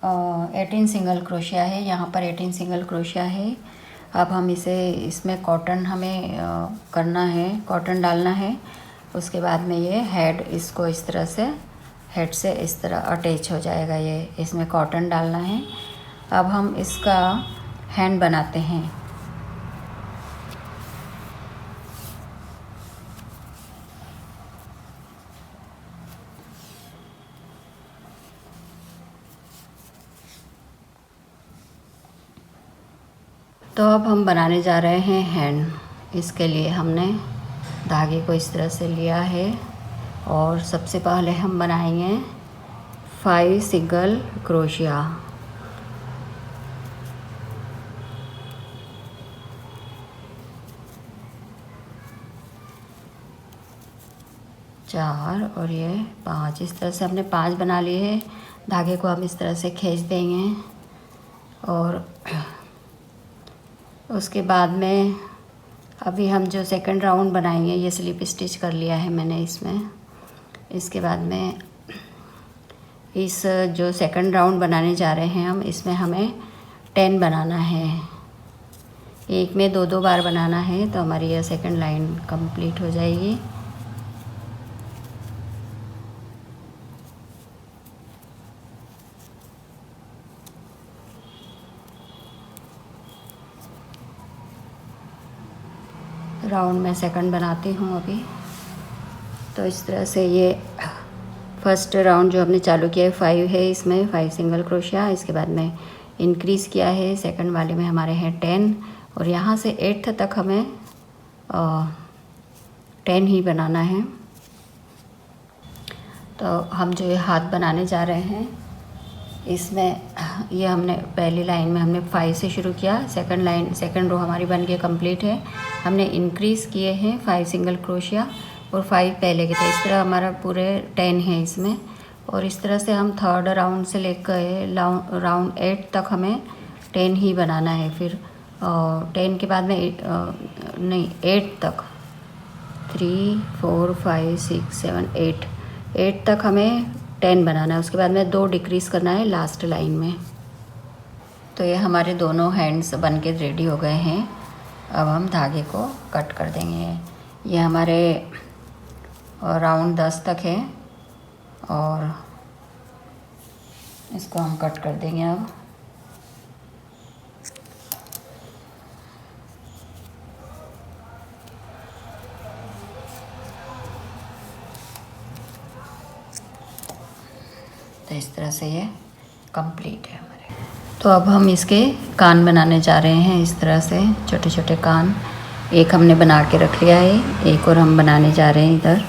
18 सिंगल क्रोशिया है, यहाँ पर 18 सिंगल क्रोशिया है। अब हम इसमें कॉटन हमें करना है, कॉटन डालना है। उसके बाद में ये हेड, इसको इस तरह से हेड से इस तरह अटैच हो जाएगा, ये इसमें कॉटन डालना है। अब हम इसका हैंड बनाते हैं। तो अब हम बनाने जा रहे हैं हैंड। इसके लिए हमने धागे को इस तरह से लिया है और सबसे पहले हम बनाएंगे 5 सिंगल क्रोशिया। चार और ये 5, इस तरह से हमने 5 बना लिए हैं। धागे को हम इस तरह से खींच देंगे और उसके बाद में अभी हम जो सेकंड राउंड बनाएंगे, ये स्लिप स्टिच कर लिया है मैंने इसमें। इसके बाद में इस जो सेकंड राउंड बनाने जा रहे हैं हम, इसमें हमें 10 बनाना है। एक में 2-2 बार बनाना है, तो हमारी यह सेकंड लाइन कंप्लीट हो जाएगी। राउंड में सेकंड बनाती हूँ अभी। तो इस तरह से ये फर्स्ट राउंड जो हमने चालू किया है 5 है, इसमें 5 सिंगल क्रोशिया। इसके बाद में इंक्रीज़ किया है, सेकंड वाले में हमारे हैं 10 और यहाँ से 8th तक हमें 10 ही बनाना है। तो हम जो ये हाथ बनाने जा रहे हैं, इसमें ये हमने पहली लाइन में हमने 5 से शुरू किया। सेकंड रो हमारी बन के कंप्लीट है। हमने इंक्रीज़ किए हैं 5 सिंगल क्रोशिया और 5 पहले के थे। इस तरह हमारा पूरे 10 है इसमें। और इस तरह से हम थर्ड राउंड से लेकर राउंड 8 तक हमें 10 ही बनाना है। फिर 10 के बाद में 8 तक 3 4 5 6 7 8 तक हमें 10 बनाना है। उसके बाद में 2 डिक्रीज़ करना है लास्ट लाइन में। तो ये हमारे दोनों हैंड्स बन के रेडी हो गए हैं। अब हम धागे को कट कर देंगे। ये हमारे राउंड 10 तक है और इसको हम कट कर देंगे अब। तो इस तरह से ये कंप्लीट है हमारे। तो अब हम इसके कान बनाने जा रहे हैं। इस तरह से छोटे छोटे कान एक हमने बना के रख लिया है, एक और हम बनाने जा रहे हैं इधर।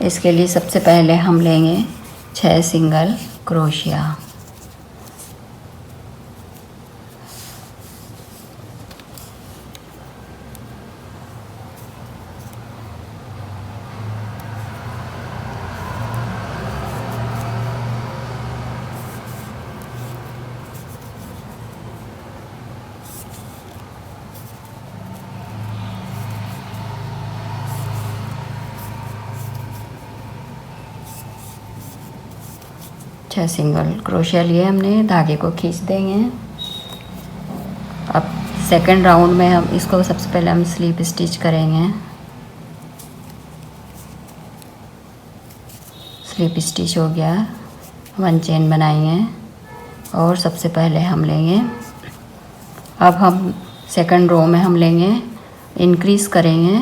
इसके लिए सबसे पहले हम लेंगे 6 सिंगल क्रोशिया। छह सिंगल क्रोशिया लिए हमने, धागे को खींच देंगे। अब सेकंड राउंड में हम इसको सबसे पहले हम स्लिप स्टिच करेंगे। स्लिप स्टिच हो गया, 1 चेन बनाएंगे और सबसे पहले हम लेंगे, अब हम सेकंड रो में हम लेंगे, इंक्रीज़ करेंगे,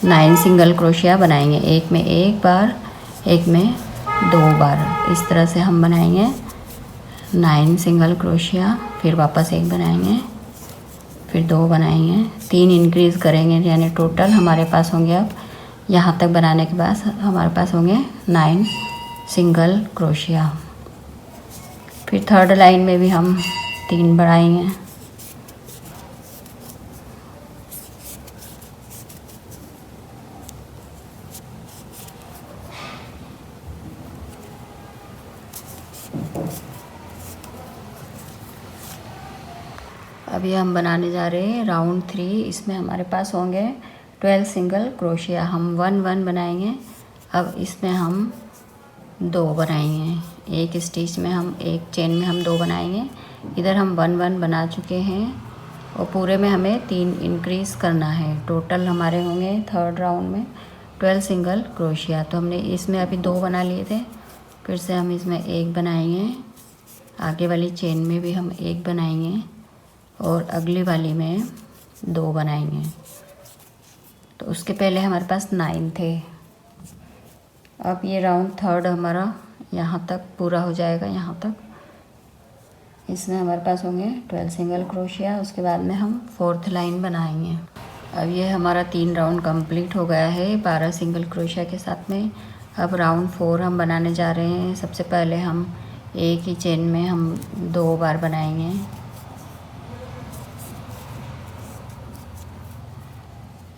9 सिंगल क्रोशिया बनाएंगे। एक में 1 बार, एक में 2 बार, इस तरह से हम बनाएंगे 9 सिंगल क्रोशिया। फिर वापस 1 बनाएंगे, फिर 2 बनाएंगे, 3 इंक्रीज़ करेंगे, यानी टोटल हमारे पास होंगे अब यहाँ तक बनाने के बाद हमारे पास होंगे 9 सिंगल क्रोशिया। फिर थर्ड लाइन में भी हम 3 बढ़ाएंगे। अभी हम बनाने जा रहे हैं राउंड 3। इसमें हमारे पास होंगे 12 सिंगल क्रोशिया। हम 1 1 बनाएंगे। अब इसमें हम 2 बनाएंगे। एक स्टिच में हम एक चेन में हम 2 बनाएंगे। इधर हम 1 1 बना चुके हैं और पूरे में हमें 3 इंक्रीज़ करना है। टोटल हमारे होंगे थर्ड राउंड में 12 सिंगल क्रोशिया। तो हमने इसमें अभी 2 बना लिए थे, फिर से हम इसमें 1 बनाएंगे। आगे वाली चेन में भी हम 1 बनाएंगे और अगली वाली में 2 बनाएंगे। तो उसके पहले हमारे पास 9 थे। अब ये राउंड थर्ड हमारा यहाँ तक पूरा हो जाएगा। यहाँ तक इसमें हमारे पास होंगे 12 सिंगल क्रोशिया। उसके बाद में हम 4th लाइन बनाएंगे। अब ये हमारा 3 राउंड कंप्लीट हो गया है 12 सिंगल क्रोशिया के साथ में। अब राउंड 4 हम बनाने जा रहे हैं। सबसे पहले हम एक ही चेन में हम 2 बार बनाएंगे।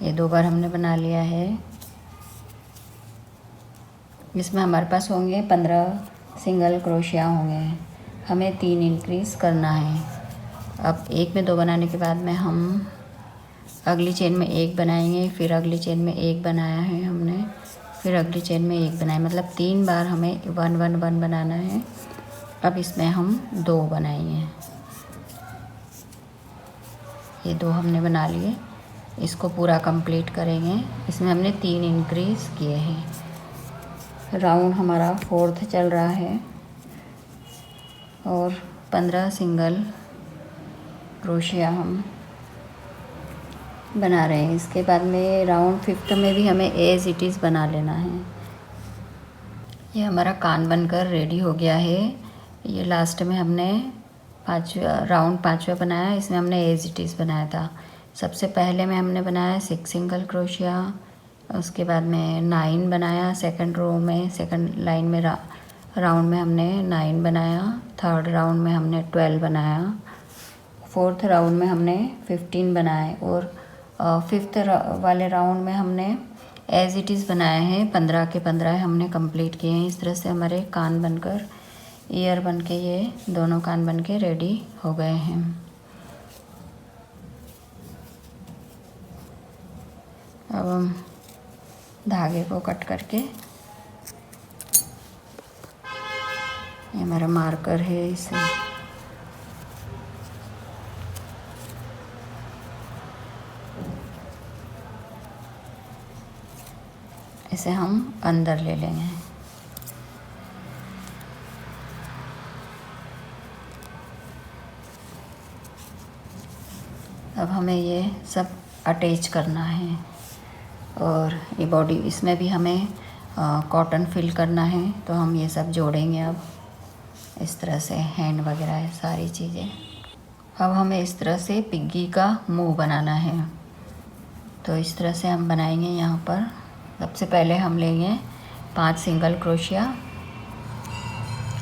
ये 2 बार हमने बना लिया है। इसमें हमारे पास होंगे 15 सिंगल क्रोशिया होंगे। हमें 3 इंक्रीज़ करना है। अब एक में 2 बनाने के बाद में हम अगली चेन में 1 बनाएंगे, फिर अगली चेन में 1 बनाया है हमने, फिर अगली चेन में 1 बनाया, मतलब 3 बार हमें 1 1 1 बनाना है। अब इसमें हम 2 बनाएंगे। ये 2 हमने बना लिए। इसको पूरा कंप्लीट करेंगे। इसमें हमने 3 इंक्रीज़ किए हैं। राउंड हमारा 4th चल रहा है और 15 सिंगल क्रोशिया हम बना रहे हैं। इसके बाद में राउंड 5th में भी हमें एज इट इज़ बना लेना है। ये हमारा कान बनकर रेडी हो गया है। ये लास्ट में हमने राउंड 5वां बनाया। इसमें हमने एज इट इज़ बनाया था। सबसे पहले में हमने बनाया 6 सिंगल क्रोशिया। उसके बाद में 9 बनाया। सेकंड रो में सेकंड लाइन में राउंड में हमने 9 बनाया। थर्ड राउंड में हमने 12 बनाया। 4th राउंड में हमने 15 बनाए और 5th वाले राउंड में हमने एज इट इज़ बनाए हैं। 15 के 15 हमने कंप्लीट किए हैं। इस तरह से हमारे कान बनकर ईयर बनके ये दोनों कान बनके रेडी हो गए हैं। अब हम धागे को कट करके, ये हमारा मार्कर है, इसे हम अंदर ले लेंगे। अब हमें ये सब अटैच करना है और ये बॉडी इसमें भी हमें कॉटन फिल करना है। तो हम ये सब जोड़ेंगे अब इस तरह से, हैंड वगैरह है सारी चीज़ें। अब हमें इस तरह से पिग्गी का मुंह बनाना है। तो इस तरह से हम बनाएंगे। यहाँ पर सबसे पहले हम लेंगे 5 सिंगल क्रोशिया।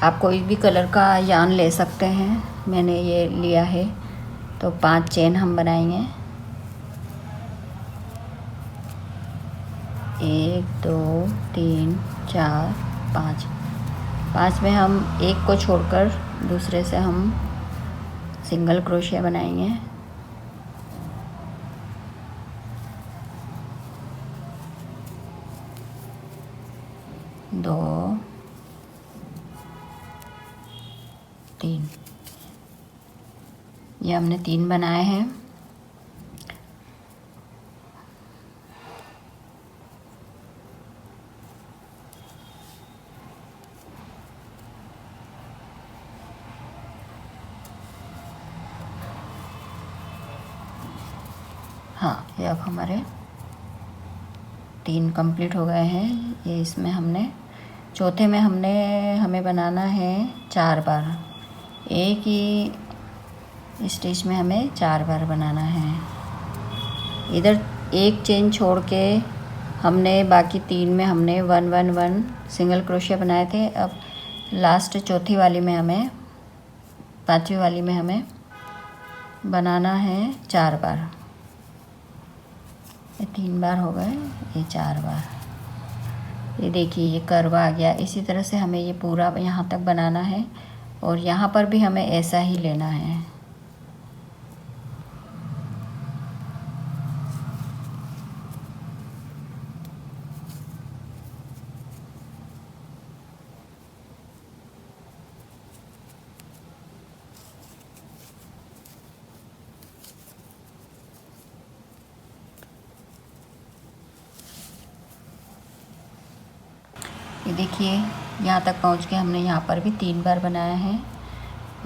आप कोई भी कलर का यार्न ले सकते हैं, मैंने ये लिया है। तो 5 चेन हम बनाएंगे। 1 2 3 4 5। 5 में हम एक को छोड़कर दूसरे से हम सिंगल क्रोशिया बनाएंगे। दो 3, ये हमने 3 बनाए हैं। हाँ, ये अब हमारे 3 कंप्लीट हो गए हैं। ये इसमें हमने चौथे में हमें बनाना है 4 बार। एक ही स्टिच में हमें 4 बार बनाना है। इधर एक चेन छोड़ के हमने बाकी 3 में हमने 1 1 1 सिंगल क्रोशिया बनाए थे। अब लास्ट चौथी वाली में हमें, 5वीं वाली में हमें बनाना है 4 बार। ये 3 बार हो गए, ये 4 बार। ये देखिए ये कर्व आ गया। इसी तरह से हमें ये पूरा यहाँ तक बनाना है और यहाँ पर भी हमें ऐसा ही लेना है। ये देखिए यहाँ तक पहुँच के हमने यहाँ पर भी 3 बार बनाया है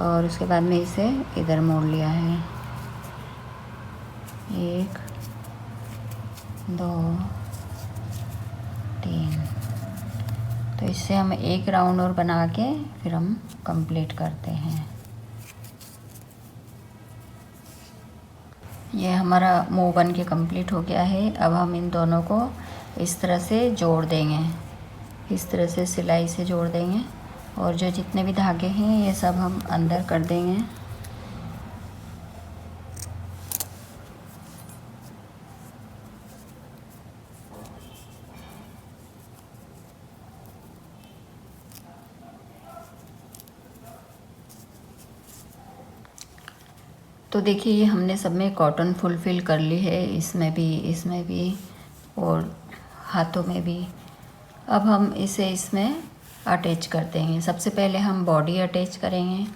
और उसके बाद में इसे इधर मोड़ लिया है। 1 2 3। तो इससे हम एक राउंड और बना के फिर हम कंप्लीट करते हैं। ये हमारा मुंह बन के कंप्लीट हो गया है। अब हम इन दोनों को इस तरह से जोड़ देंगे, इस तरह से सिलाई से जोड़ देंगे और जो जितने भी धागे हैं ये सब हम अंदर कर देंगे। तो देखिए ये हमने सब में कॉटन फुलफिल कर ली है, इसमें भी और हाथों में भी। अब हम इसे इसमें अटैच कर देंगे। सबसे पहले हम बॉडी अटैच करेंगे,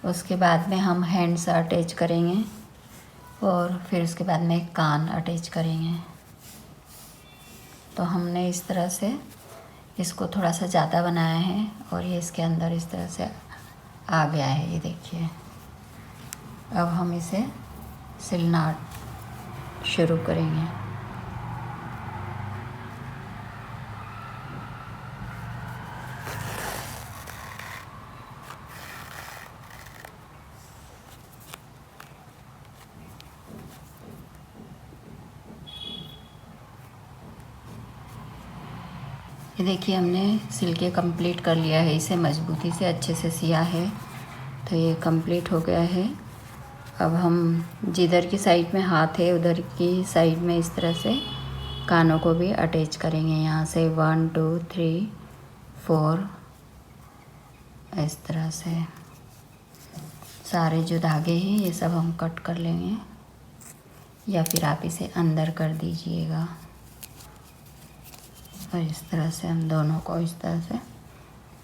उसके बाद में हम हैंड्स अटैच करेंगे और फिर उसके बाद में कान अटैच करेंगे। तो हमने इस तरह से इसको थोड़ा सा ज़्यादा बनाया है और ये इसके अंदर इस तरह से आ गया है, ये देखिए। अब हम इसे सिलना शुरू करेंगे। ये देखिए हमने सिल के कंप्लीट कर लिया है, इसे मजबूती से अच्छे से सिया है। तो ये कंप्लीट हो गया है। अब हम जिधर की साइड में हाथ है उधर की साइड में इस तरह से कानों को भी अटैच करेंगे। यहाँ से 1 2 3 4 इस तरह से सारे जो धागे हैं ये सब हम कट कर लेंगे या फिर आप इसे अंदर कर दीजिएगा। और इस तरह से हम दोनों को इस तरह से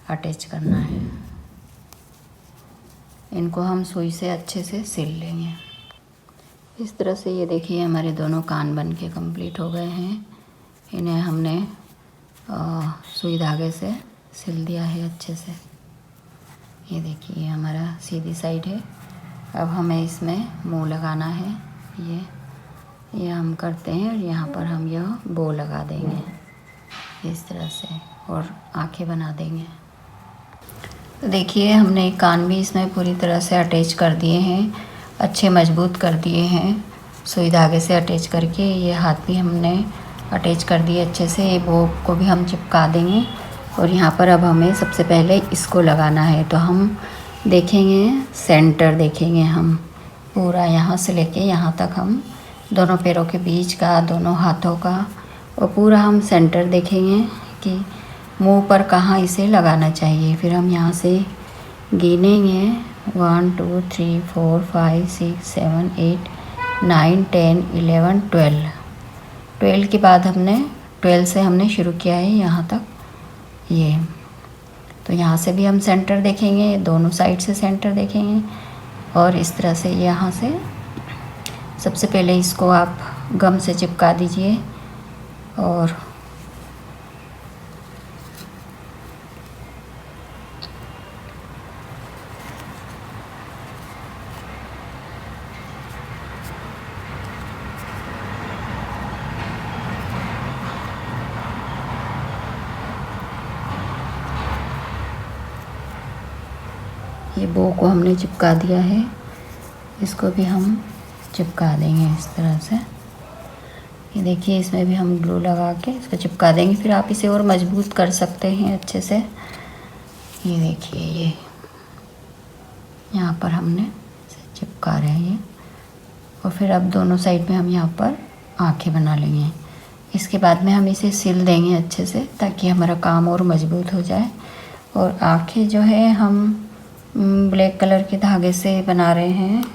अटैच करना है। इनको हम सुई से अच्छे से सिल लेंगे। इस तरह से ये देखिए हमारे दोनों कान बन के कंप्लीट हो गए हैं। इन्हें हमने सुई धागे से सिल दिया है अच्छे से। ये देखिए हमारा सीधी साइड है। अब हमें इसमें मुंह लगाना है। ये हम करते हैं और यहाँ पर हम यह बो लगा देंगे इस तरह से और आंखें बना देंगे। तो देखिए हमने कान भी इसमें पूरी तरह से अटैच कर दिए हैं, अच्छे मजबूत कर दिए हैं सुई धागे से अटैच करके। ये हाथ भी हमने अटैच कर दिए अच्छे से। ये बो को भी हम चिपका देंगे और यहाँ पर अब हमें सबसे पहले इसको लगाना है। तो हम देखेंगे सेंटर, देखेंगे हम पूरा यहाँ से लेके यहाँ तक, हम दोनों पैरों के बीच का, दोनों हाथों का, और पूरा हम सेंटर देखेंगे कि मुंह पर कहाँ इसे लगाना चाहिए। फिर हम यहाँ से गिनेंगे 1 2 3 4 5 6 7 8 9 10 11 12 के बाद हमने 12 से हमने शुरू किया है यहाँ तक। ये तो यहाँ से भी हम सेंटर देखेंगे, दोनों साइड से सेंटर देखेंगे और इस तरह से यहाँ से सबसे पहले इसको आप गम से चिपका दीजिए और ये बो को हमने चिपका दिया है, इसको भी हम चिपका देंगे इस तरह से। ये देखिए इसमें भी हम ग्लू लगा के इसको चिपका देंगे। फिर आप इसे और मजबूत कर सकते हैं अच्छे से। ये देखिए ये यहाँ पर हमने इसे चिपका रहे हैं और फिर अब दोनों साइड में हम यहाँ पर आंखें बना लेंगे। इसके बाद में हम इसे सिल देंगे अच्छे से, ताकि हमारा काम और मज़बूत हो जाए। और आँखें जो है हम ब्लैक कलर के धागे से बना रहे हैं।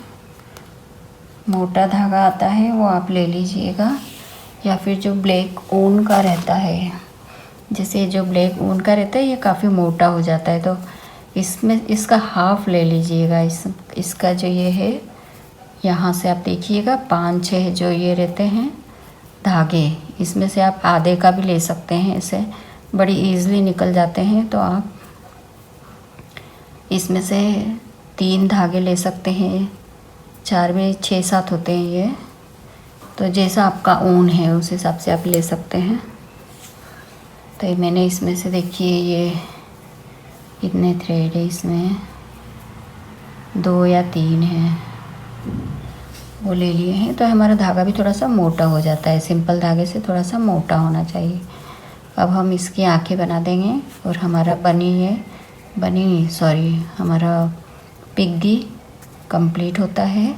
मोटा धागा आता है वो आप ले लीजिएगा, या फिर जो ब्लैक ऊन का रहता है, जैसे जो ब्लैक ऊन का रहता है ये काफ़ी मोटा हो जाता है, तो इसमें इसका हाफ़ ले लीजिएगा। इसका जो ये है, यहाँ से आप देखिएगा 5-6 जो ये रहते हैं धागे, इसमें से आप आधे का भी ले सकते हैं। इसे बड़ी ईज़िली निकल जाते हैं। तो आप इसमें से 3 धागे ले सकते हैं, 4 में 6-7 होते हैं ये, तो जैसा आपका ऊन है उस हिसाब से आप ले सकते हैं। तो मैंने इसमें से देखिए ये कितने थ्रेड है, इसमें 2 या 3 हैं, वो ले लिए हैं। तो हमारा धागा भी थोड़ा सा मोटा हो जाता है, सिंपल धागे से थोड़ा सा मोटा होना चाहिए। अब हम इसकी आंखें बना देंगे और हमारा हमारा पिग्गी कंप्लीट होता है।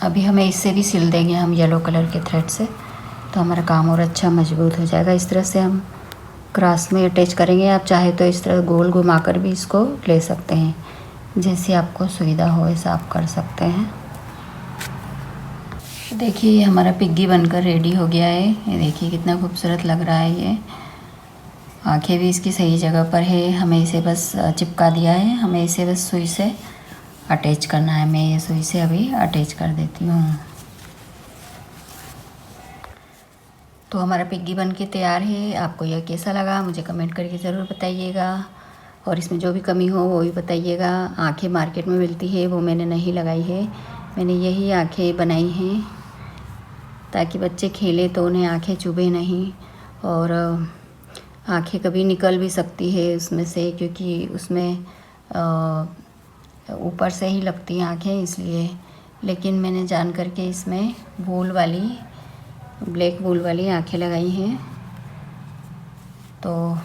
अभी हमें इससे भी सिल देंगे हम येलो कलर के थ्रेड से, तो हमारा काम और अच्छा मजबूत हो जाएगा। इस तरह से हम क्रॉस में अटैच करेंगे। आप चाहे तो इस तरह गोल घुमाकर भी इसको ले सकते हैं, जैसे आपको सुविधा हो ऐसा आप कर सकते हैं। देखिए हमारा पिग्गी बनकर रेडी हो गया है। ये देखिए कितना खूबसूरत लग रहा है। ये आंखें भी इसकी सही जगह पर है। हमें इसे बस चिपका दिया है, हमें इसे बस सुई से अटैच करना है। मैं ये सुई से अभी अटैच कर देती हूँ। तो हमारा पिग्गी बन के तैयार है। आपको यह कैसा लगा मुझे कमेंट करके ज़रूर बताइएगा, और इसमें जो भी कमी हो वो भी बताइएगा। आंखें मार्केट में मिलती है, वो मैंने नहीं लगाई है, मैंने यही आंखें बनाई हैं ताकि बच्चे खेलें तो उन्हें आंखें चुभे नहीं। और आंखें कभी निकल भी सकती है उसमें से, क्योंकि उसमें ऊपर से ही लगती हैं आंखें, इसलिए। लेकिन मैंने जान करके इसमें ब्लैक वूल वाली आंखें लगाई हैं। तो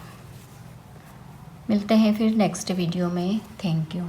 मिलते हैं फिर नेक्स्ट वीडियो में। Thank you.